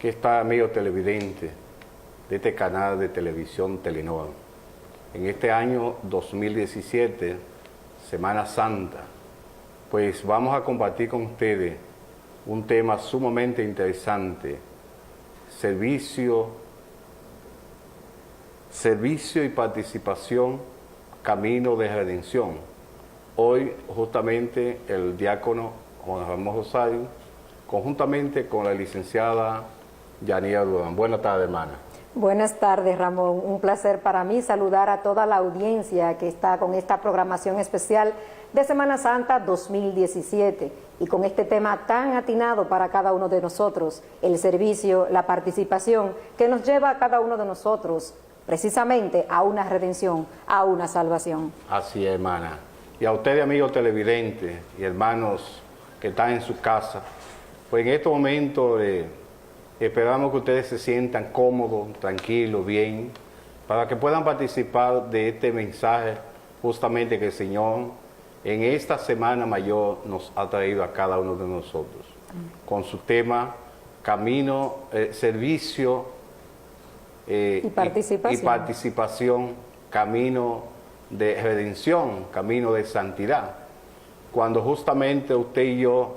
Aquí está, amigo televidente de este canal de televisión Telenor. En este año 2017, Semana Santa, pues vamos a compartir con ustedes un tema sumamente interesante: servicio y participación, camino de redención. Hoy justamente el diácono Juan Ramón Rosario, conjuntamente con la licenciada Yanira Durán. Buenas tardes, hermana. Buenas tardes, Ramón. Un placer para mí saludar a toda la audiencia que está con esta programación especial de Semana Santa 2017 y con este tema tan atinado para cada uno de nosotros, el servicio, la participación, que nos lleva a cada uno de nosotros precisamente a una redención, a una salvación. Así es, hermana. Y a ustedes, amigos televidentes y hermanos que están en su casa, pues en este momento esperamos que ustedes se sientan cómodos, tranquilos, bien, para que puedan participar de este mensaje justamente que el Señor en esta Semana Mayor nos ha traído a cada uno de nosotros, con su tema camino, servicio y participación, camino de redención, camino de santidad. Cuando justamente usted y yo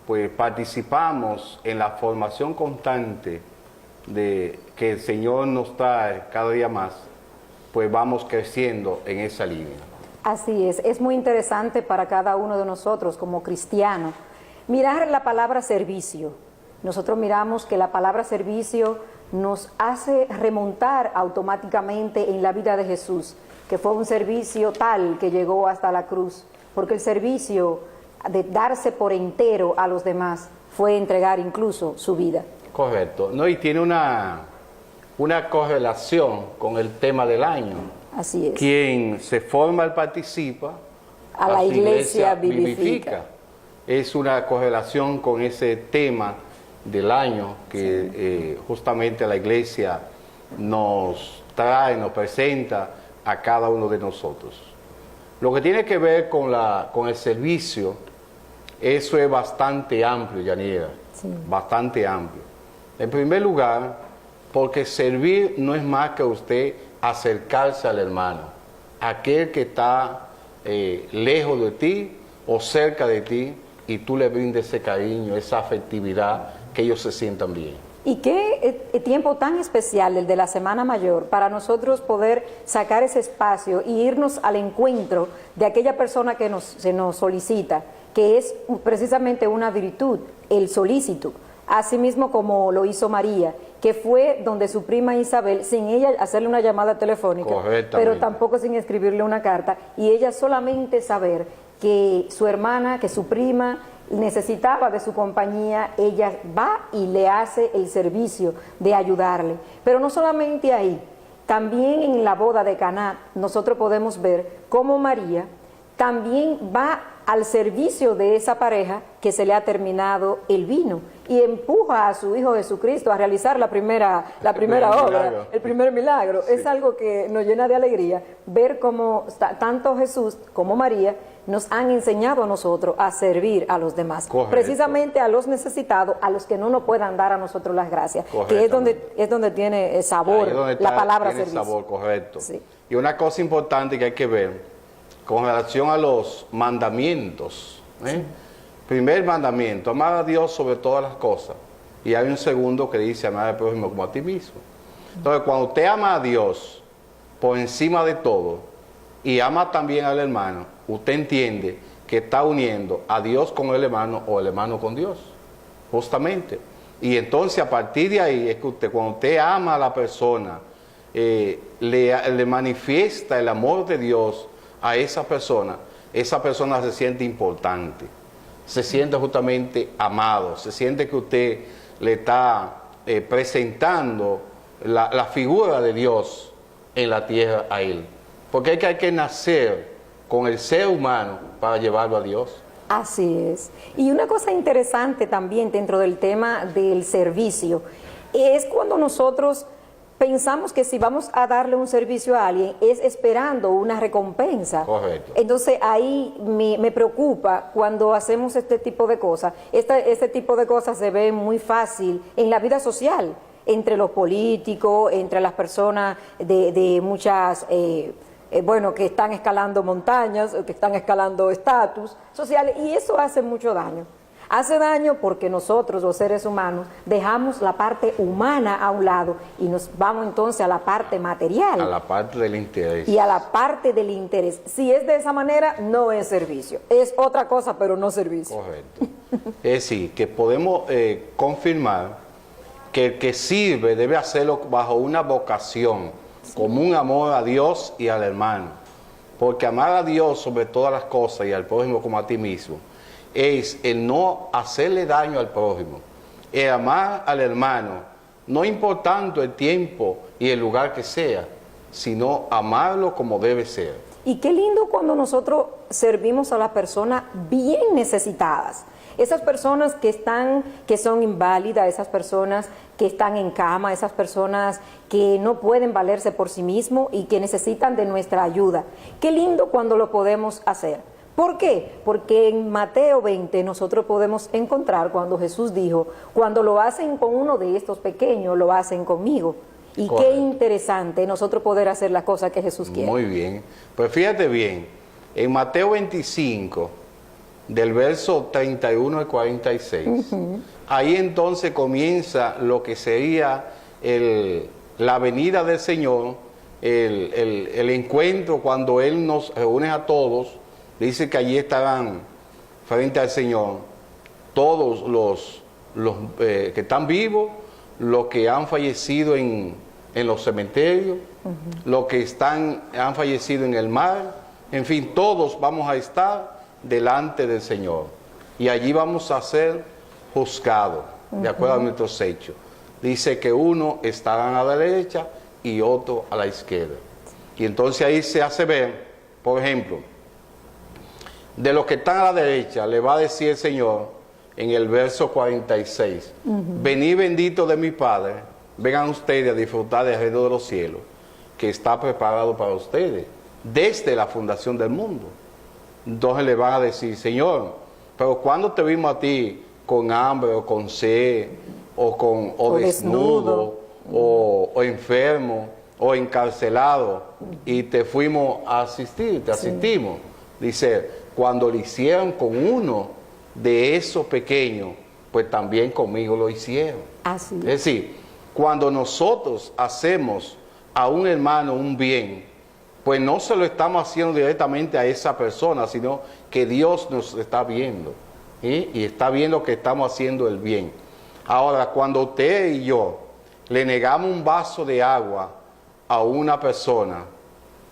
pues participamos en la formación constante de que el Señor nos trae cada día más, pues vamos creciendo en esa línea. Así es muy interesante para cada uno de nosotros como cristianos mirar la palabra servicio. Nosotros miramos que la palabra servicio nos hace remontar automáticamente en la vida de Jesús, que fue un servicio tal que llegó hasta la cruz, porque el servicio de darse por entero a los demás fue entregar incluso su vida. Correcto, ¿no? Y tiene una correlación con el tema del año. Así es. Quien se forma y participa, a la iglesia vivifica. Es una correlación con ese tema del año que sí, justamente la iglesia nos trae, nos presenta a cada uno de nosotros. Lo que tiene que ver con el servicio, eso es bastante amplio, Yanira, sí, bastante amplio. En primer lugar, porque servir no es más que usted acercarse al hermano, aquel que está lejos de ti o cerca de ti, y tú le brindes ese cariño, esa afectividad, que ellos se sientan bien. Y qué tiempo tan especial el de la Semana Mayor para nosotros poder sacar ese espacio e irnos al encuentro de aquella persona que se nos solicita, que es precisamente una virtud, el solícito. Asimismo como lo hizo María, que fue donde su prima Isabel, sin ella hacerle una llamada telefónica, pero tampoco sin escribirle una carta, y ella solamente saber que su hermana, que su prima necesitaba de su compañía, ella va y le hace el servicio de ayudarle. Pero no solamente ahí, también en la boda de Caná nosotros podemos ver cómo María también va al servicio de esa pareja que se le ha terminado el vino y empuja a su Hijo Jesucristo a realizar la primera obra, el primer milagro. Sí. Es algo que nos llena de alegría ver cómo tanto Jesús como María nos han enseñado a nosotros a servir a los demás. Correcto. Precisamente a los necesitados, a los que no nos puedan dar a nosotros las gracias, que es donde tiene sabor la palabra servicio. Sabor, correcto. Sí. Y una cosa importante que hay que ver con relación a los mandamientos. Sí. Primer mandamiento, amar a Dios sobre todas las cosas. Y hay un segundo que dice amar al prójimo como a ti mismo. Entonces, cuando usted ama a Dios por encima de todo y ama también al hermano, usted entiende que está uniendo a Dios con el hermano o el hermano con Dios, justamente. Y entonces a partir de ahí es que usted, cuando usted ama a la persona, le manifiesta el amor de Dios a esa persona se siente importante, se siente justamente amado, se siente que usted le está presentando la figura de Dios en la tierra a él. Porque hay que nacer con el ser humano para llevarlo a Dios. Así es. Y una cosa interesante también dentro del tema del servicio es cuando nosotros pensamos que si vamos a darle un servicio a alguien es esperando una recompensa. Correcto. Entonces ahí me preocupa cuando hacemos este tipo de cosas. Este tipo de cosas se ve muy fácil en la vida social, entre los políticos, entre las personas de muchas... bueno, que están escalando montañas, que están escalando estatus sociales, y eso hace mucho daño. Hace daño porque nosotros, los seres humanos, dejamos la parte humana a un lado y nos vamos entonces a la parte material. A la parte del interés. Y a la parte del interés. Si es de esa manera, no es servicio. Es otra cosa, pero no servicio. Correcto. Es decir, que podemos confirmar que el que sirve debe hacerlo bajo una vocación, como un amor a Dios y al hermano. Porque amar a Dios sobre todas las cosas y al prójimo como a ti mismo es el no hacerle daño al prójimo, el amar al hermano, no importando el tiempo y el lugar que sea, sino amarlo como debe ser. Y qué lindo cuando nosotros servimos a las personas bien necesitadas. Esas personas que son inválidas, esas personas que están en cama, esas personas que no pueden valerse por sí mismos y que necesitan de nuestra ayuda. Qué lindo cuando lo podemos hacer. ¿Por qué? Porque en Mateo 20 nosotros podemos encontrar cuando Jesús dijo, cuando lo hacen con uno de estos pequeños, lo hacen conmigo. Y correcto. Qué interesante nosotros poder hacer las cosas que Jesús quiere. Muy bien. Pues fíjate bien, en Mateo 25, del verso 31 al 46, ahí entonces comienza lo que sería la venida del Señor, el encuentro cuando Él nos reúne a todos. Dice que allí estarán frente al Señor todos los que están vivos, los que han fallecido en los cementerios, los que han fallecido en el mar, en fin, todos vamos a estar delante del Señor. Y allí vamos a ser juzgados, de acuerdo a nuestros hechos. Dice que uno estará a la derecha y otro a la izquierda. Y entonces ahí se hace ver, por ejemplo, de los que están a la derecha, le va a decir el Señor en el verso 46, venid bendito de mi Padre, vengan ustedes a disfrutar del reino de los cielos, que está preparado para ustedes, desde la fundación del mundo. Entonces le van a decir, Señor, pero ¿cuándo te vimos a ti con hambre o con sed, o desnudo, o enfermo, o encarcelado, y te fuimos a asistir, te asistimos? Dice, cuando lo hicieron con uno de esos pequeños, pues también conmigo lo hicieron. Así. Es decir, cuando nosotros hacemos a un hermano un bien, pues no se lo estamos haciendo directamente a esa persona, sino que Dios nos está viendo, ¿sí? Y está viendo que estamos haciendo el bien. Ahora, cuando usted y yo le negamos un vaso de agua a una persona,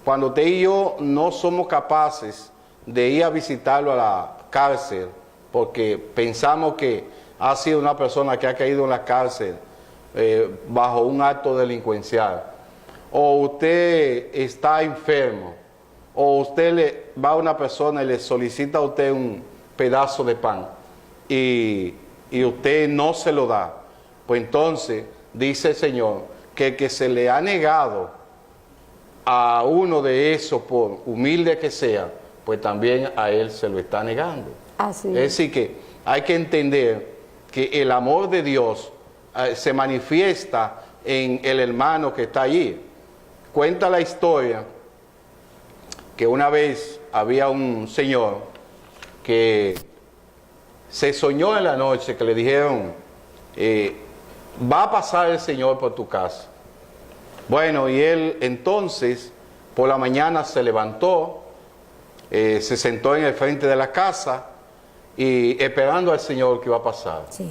cuando usted y yo no somos capaces de ir a visitarlo a la cárcel, porque pensamos que ha sido una persona que ha caído en la cárcel bajo un acto delincuencial, o usted está enfermo, o usted va a una persona y le solicita a usted un pedazo de pan y usted no se lo da, pues entonces dice el Señor que el que se le ha negado a uno de esos, por humilde que sea, pues también a él se lo está negando. Así es decir, que hay que entender que el amor de Dios se manifiesta en el hermano que está allí. Cuenta la historia que una vez había un señor que se soñó en la noche, que le dijeron, va a pasar el Señor por tu casa. Bueno, y él entonces por la mañana se levantó, se sentó en el frente de la casa y esperando al Señor que iba a pasar. Sí.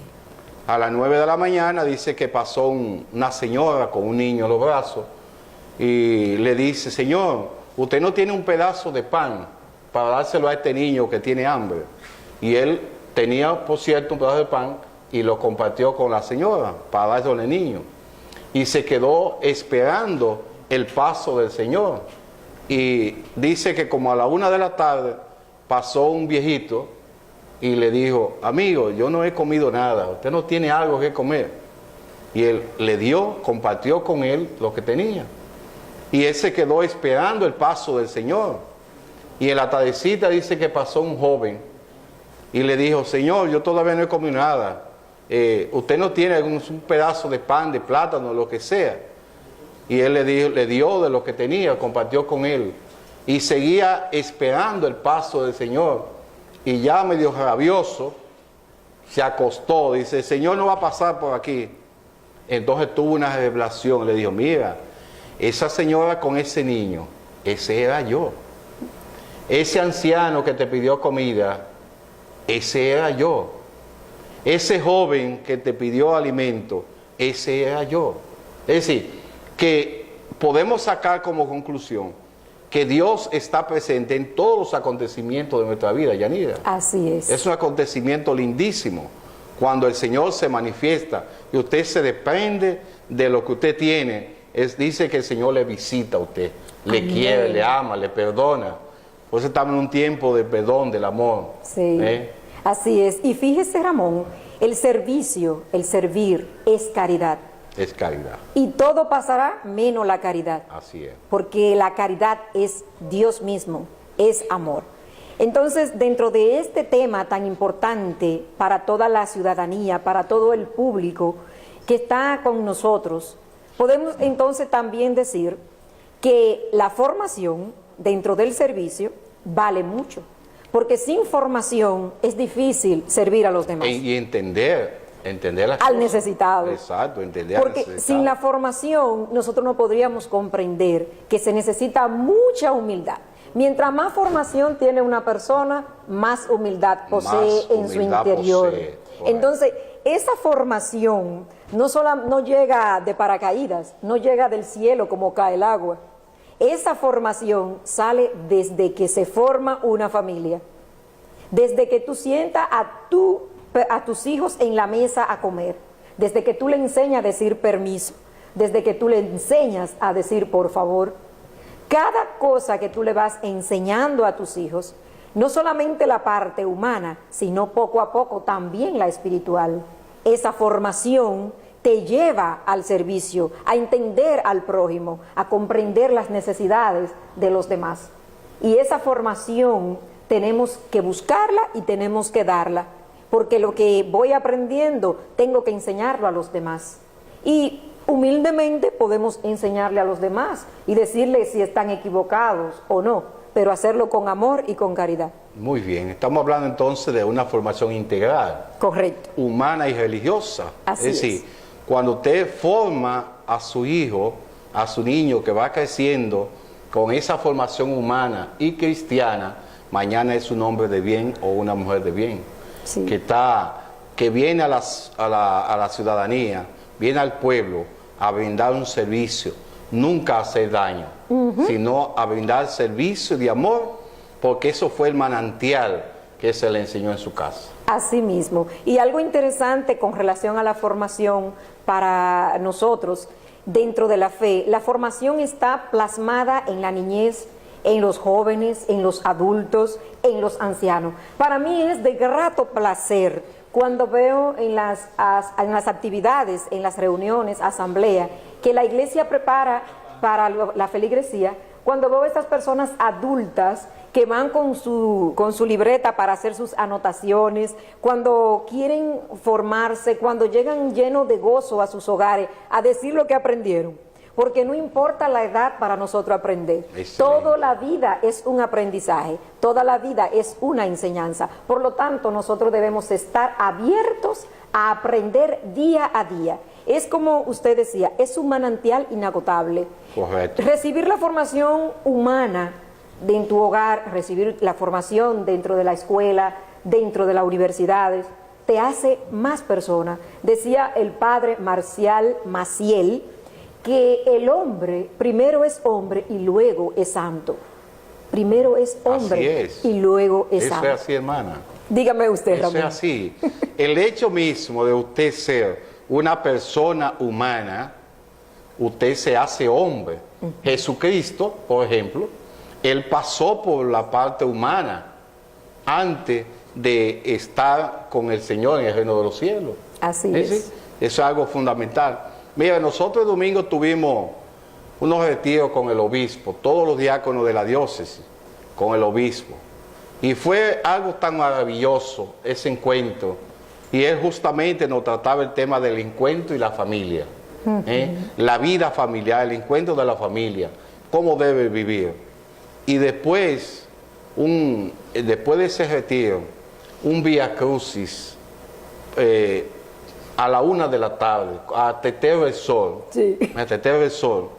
A las 9 de la mañana dice que pasó una señora con un niño en los brazos y le dice, Señor, usted no tiene un pedazo de pan para dárselo a este niño que tiene hambre. Y él tenía, por cierto, un pedazo de pan y lo compartió con la señora para dárselo al niño. Y se quedó esperando el paso del Señor. Y dice que como a la 1 de la tarde pasó un viejito y le dijo, amigo, yo no he comido nada, usted no tiene algo que comer. Y él le dio, compartió con él lo que tenía. Y él se quedó esperando el paso del Señor. Y en la tardecita dice que pasó un joven y le dijo: Señor, yo todavía no he comido nada. Usted no tiene un pedazo de pan, de plátano, lo que sea. Y él le dio de lo que tenía, compartió con él. Y seguía esperando el paso del Señor. Y ya medio rabioso, se acostó. Dice: el Señor no va a pasar por aquí. Entonces tuvo una revelación. Le dijo: mira, esa señora con ese niño, ese era yo. Ese anciano que te pidió comida, ese era yo. Ese joven que te pidió alimento, ese era yo. Es decir, que podemos sacar como conclusión que Dios está presente en todos los acontecimientos de nuestra vida, Yanira. Así es. Es un acontecimiento lindísimo cuando el Señor se manifiesta y usted se desprende de lo que usted tiene. Dice que el Señor le visita a usted, le Amén. quiere, le ama, le perdona. Por eso estamos en un tiempo de perdón, del amor. Sí, así es. Y fíjese, Ramón, el servicio, el servir es caridad. Es caridad. Y todo pasará menos la caridad. Así es. Porque la caridad es Dios mismo, es amor. Entonces, dentro de este tema tan importante para toda la ciudadanía, para todo el público que está con nosotros, podemos entonces también decir que la formación dentro del servicio vale mucho, porque sin formación es difícil servir a los demás. Y entender las al cosas. necesitado. Exacto, entender al Porque necesitado. sin la formación nosotros no podríamos comprender que se necesita mucha humildad. Mientras más formación tiene una persona, más humildad posee en su interior. Entonces, esa formación no llega de paracaídas, no llega del cielo como cae el agua. Esa formación sale desde que se forma una familia, desde que tú sientas a tus hijos en la mesa a comer, desde que tú le enseñas a decir permiso, desde que tú le enseñas a decir por favor. Cada cosa que tú le vas enseñando a tus hijos, no solamente la parte humana, sino poco a poco también la espiritual. Esa formación te lleva al servicio, a entender al prójimo, a comprender las necesidades de los demás. Y esa formación tenemos que buscarla y tenemos que darla, porque lo que voy aprendiendo tengo que enseñarlo a los demás. Y humildemente podemos enseñarle a los demás y decirles si están equivocados o no, pero hacerlo con amor y con caridad. Muy bien, estamos hablando entonces de una formación integral. Correcto. Humana y religiosa. Así es decir, cuando usted forma a su hijo, a su niño que va creciendo con esa formación humana y cristiana, mañana es un hombre de bien o una mujer de bien. Sí. Que viene a la ciudadanía, viene al pueblo a brindar un servicio, nunca a hacer daño, sino a brindar servicio de amor, porque eso fue el manantial que se le enseñó en su casa. Así mismo. Y algo interesante con relación a la formación para nosotros dentro de la fe, la formación está plasmada en la niñez, en los jóvenes, en los adultos, en los ancianos. Para mí es de grato placer cuando veo en las actividades, en las reuniones, asamblea, que la iglesia prepara para la feligresía, cuando veo a estas personas adultas que van con su libreta para hacer sus anotaciones, cuando quieren formarse, cuando llegan llenos de gozo a sus hogares, a decir lo que aprendieron. Porque no importa la edad para nosotros aprender. Excelente. Toda la vida es un aprendizaje, toda la vida es una enseñanza. Por lo tanto, nosotros debemos estar abiertos a aprender día a día. Es como usted decía, es un manantial inagotable. Correcto. Recibir la formación humana en tu hogar, recibir la formación dentro de la escuela, dentro de las universidades, te hace más persona. Decía el padre Marcial Maciel que el hombre primero es hombre y luego es santo. Primero es hombre y luego es santo. Eso es así, hermana. Dígame usted, Ramón. Eso es así. El hecho mismo de usted ser una persona humana, usted se hace hombre. Jesucristo, por ejemplo, Él pasó por la parte humana antes de estar con el Señor en el reino de los cielos. Así es. Eso es algo fundamental. Mira, nosotros el domingo tuvimos unos retiros con el obispo, todos los diáconos de la diócesis, con el obispo. Y fue algo tan maravilloso ese encuentro. Y él justamente nos trataba el tema del encuentro y la familia. La vida familiar, el encuentro de la familia, cómo debe vivir. Y después, después de ese retiro, un vía crucis a la 1 de la tarde, a Teteo del Sol, Sí. a Teteo del Sol,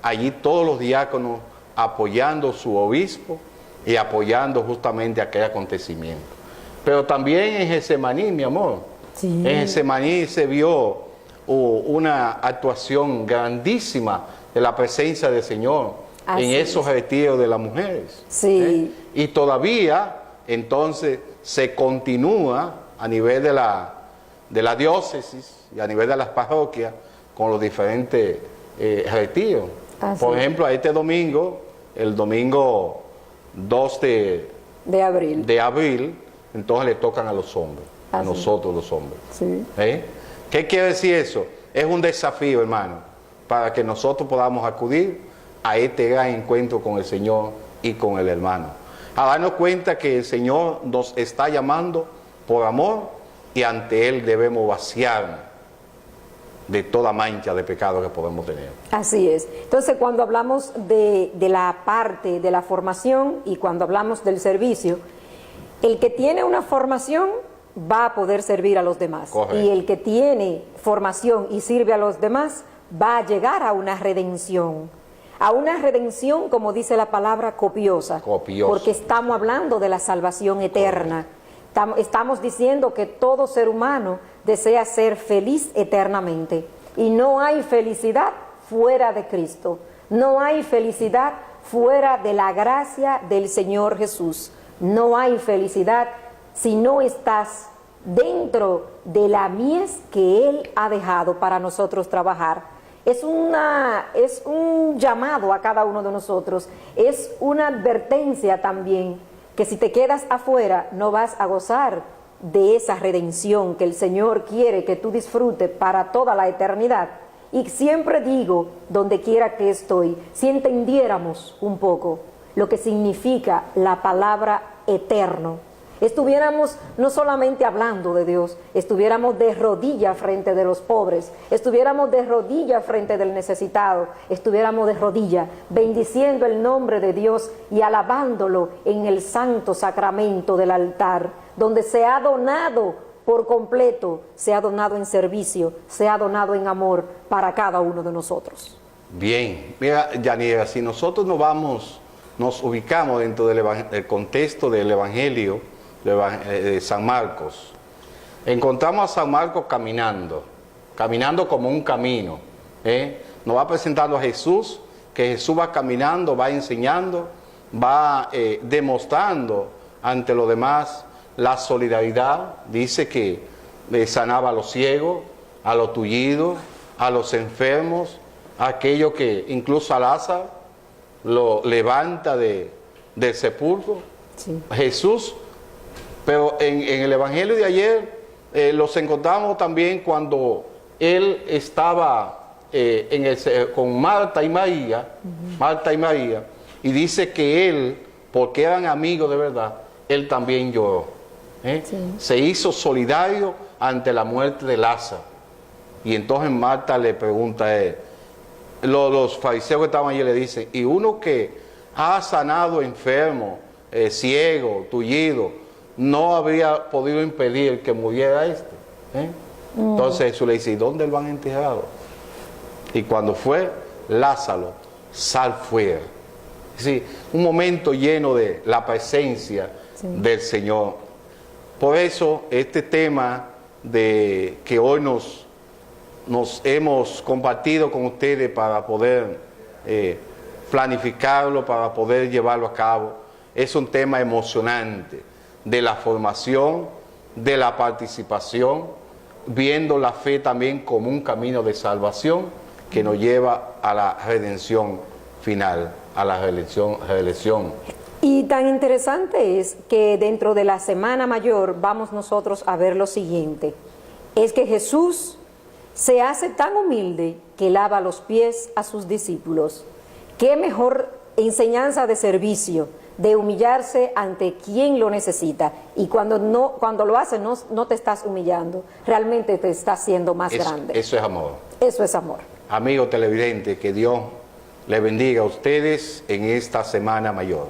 allí todos los diáconos apoyando a su obispo y apoyando justamente aquel acontecimiento. Pero también en Getsemaní, mi amor, Sí. en Getsemaní se vio una actuación grandísima de la presencia del Señor Así en esos retiros de las mujeres. Sí. Y todavía, entonces, se continúa a nivel de la diócesis y a nivel de las parroquias con los diferentes retiros. Así Por es. ejemplo, a este domingo, el domingo 2 De abril. de abril, entonces le tocan a los hombres, a Así. nosotros los hombres. Sí. ¿Qué quiere decir eso? Es un desafío, hermano, para que nosotros podamos acudir a este gran encuentro con el Señor y con el hermano. A darnos cuenta que el Señor nos está llamando por amor y ante Él debemos vaciarnos de toda mancha de pecado que podemos tener. Así es. Entonces, cuando hablamos de la parte de la formación y cuando hablamos del servicio, el que tiene una formación va a poder servir a los demás. Correcto. Y el que tiene formación y sirve a los demás va a llegar a una redención. A una redención, como dice la palabra, copiosa. Copiosa. Porque estamos hablando de la salvación eterna. Estamos diciendo que todo ser humano desea ser feliz eternamente. Y no hay felicidad fuera de Cristo. No hay felicidad fuera de la gracia del Señor Jesús. No hay felicidad si no estás dentro de la mies que Él ha dejado para nosotros trabajar. Es un llamado a cada uno de nosotros, es una advertencia también, que si te quedas afuera no vas a gozar de esa redención que el Señor quiere que tú disfrutes para toda la eternidad. Y siempre digo, donde quiera que estoy, si entendiéramos un poco lo que significa la palabra eterno, estuviéramos no solamente hablando de Dios, estuviéramos de rodillas frente de los pobres, estuviéramos de rodillas frente del necesitado, estuviéramos de rodillas bendiciendo el nombre de Dios y alabándolo en el santo sacramento del altar, donde se ha donado por completo, se ha donado en servicio, se ha donado en amor para cada uno de nosotros. Bien, mira, Yaniera, si nosotros nos ubicamos dentro del contexto del Evangelio de San Marcos, encontramos a San Marcos caminando como un camino. Nos va presentando a Jesús, que Jesús va caminando, va enseñando, va demostrando ante los demás la solidaridad. Dice que sanaba a los ciegos, a los tullidos, a los enfermos, a aquellos que incluso a Lázaro lo levanta del sepulcro. Sí. Jesús. Pero en el Evangelio de ayer los encontramos también cuando Él estaba con Marta y María, y dice que Él, porque eran amigos de verdad, Él también lloró. Sí. Se hizo solidario ante la muerte de Lázaro. Y entonces Marta le pregunta a Él, los fariseos que estaban allí le dicen, y uno que ha sanado enfermo, ciego, tullido, no habría podido impedir que muriera este. Entonces Jesús le dice, ¿y dónde lo han enterrado? Y cuando fue, Lázaro, sal fuera. Es decir, un momento lleno de la presencia del Señor. Por eso, este tema de que hoy nos hemos compartido con ustedes para poder planificarlo, para poder llevarlo a cabo, es un tema emocionante, de la formación, de la participación, viendo la fe también como un camino de salvación que nos lleva a la redención final, a la redención. Y tan interesante es que dentro de la Semana Mayor vamos nosotros a ver lo siguiente, es que Jesús se hace tan humilde que lava los pies a sus discípulos. ¿Qué mejor enseñanza de servicio, de humillarse ante quien lo necesita? Y cuando lo haces no te estás humillando, realmente te estás haciendo más grande. Eso es amor. Eso es amor. Amigo televidente, que Dios le bendiga a ustedes en esta Semana Mayor.